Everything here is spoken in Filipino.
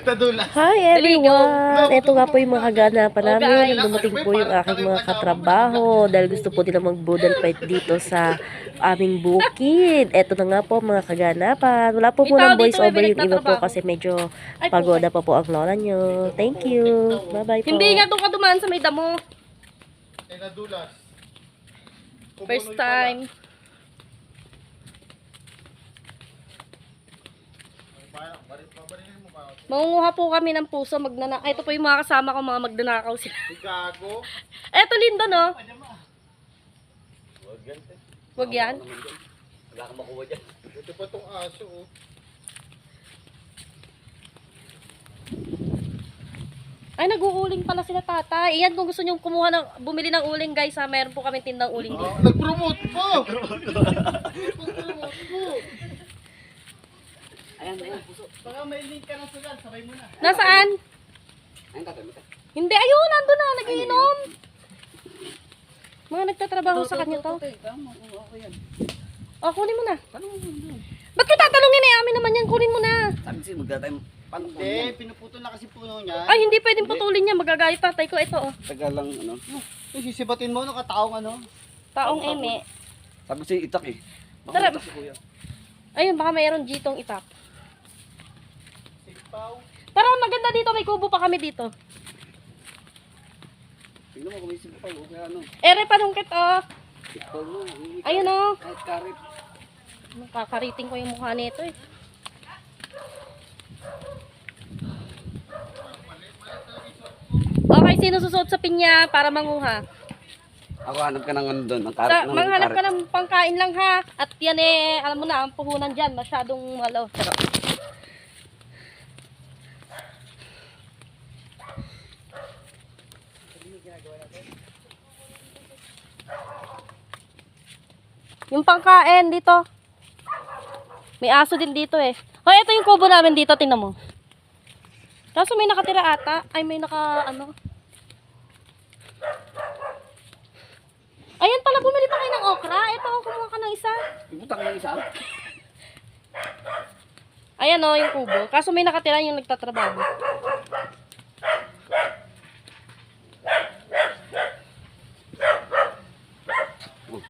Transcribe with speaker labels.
Speaker 1: Tadulas.
Speaker 2: Hi everyone! Ito nga po yung mga kaganapan namin. Dumating po yung aking mga katrabaho dahil gusto po nila mag-budal fight dito sa aming bukid. Ito na nga po mga kaganapan. Wala po munang voice over yung iba po kasi medyo pagoda pa po ang lola nyo. Thank you! Bye bye po!
Speaker 3: Hindi nga doon ka dumaan sa may damo.
Speaker 1: Nadulas.
Speaker 3: First time. Mangunguha po kami ng puso, ito po yung mga kasama ko, mga magnanakaw sila.
Speaker 1: Gago.
Speaker 3: Eto Linda, no? Wag yan.
Speaker 4: Wala kang makuha dyan.
Speaker 1: Ito pa tong aso, oh.
Speaker 3: Ay, nag-uuling pala sila tatay. Iyan, kung gusto nyo bumili ng uling guys, ha, meron po kami tindang uling dito.
Speaker 1: Nag-promote po! Nag-promote po!
Speaker 4: Ayan, ayan, puso.
Speaker 1: Baka may link ka na sugal, sabay mo na.
Speaker 3: Nasaan?
Speaker 4: Ayan, tatay, mata.
Speaker 3: Hindi, ayun, nandun na, nagiinom. Mga nagtatrabaho sa kanya to. O, kunin mo na. Ba't ko tatanungin eh? Amin naman yan, kunin mo na.
Speaker 4: Sabi siya, magdadaan. Paano po
Speaker 1: Hindi,
Speaker 4: yan?
Speaker 1: pinuputol na kasi puno niya.
Speaker 3: Ay, hindi pwedeng putulin niya. Magagayat tatay ko. Ito, oh.
Speaker 4: Tagal lang, ano.
Speaker 1: Sisibatin mo, nakataong ano.
Speaker 3: Taong eme.
Speaker 4: Sabi siya, itak eh. Baka
Speaker 3: Tara.
Speaker 4: itak si kuya.
Speaker 3: Ayun, baka mayroon jitong itap.
Speaker 1: Sipaw.
Speaker 3: Tara, maganda dito. May kubo pa kami dito.
Speaker 4: Tingnan mo, kumisip pa. Kaya ano.
Speaker 3: Ere, panungkit, oh.
Speaker 4: Tikpal mo.
Speaker 3: Ayun, oh.
Speaker 4: Kahit karit.
Speaker 3: Kakariting ko yung mukha nito, eh. Okay, sino susuot sa pinya para manguha?
Speaker 4: Ako hanap ka ng ano doon. Ang karit.
Speaker 3: Manghanap ka ng pangkain lang, ha. At yan, eh, alam mo na, ang puhunan dyan. Masyadong malo. Yung pangkain dito. May aso din dito eh. Hoy, ito yung kubo namin dito, tingnan mo. Kaso may nakatira ata. Ay, may ano. Ayan pala, bumili pa kayo ng okra. Ito, kumuha ka ng isa.
Speaker 4: Ibutang ng isa.
Speaker 3: Ayan o, yung kubo. Kaso may nakatira yung nagtatrabaho.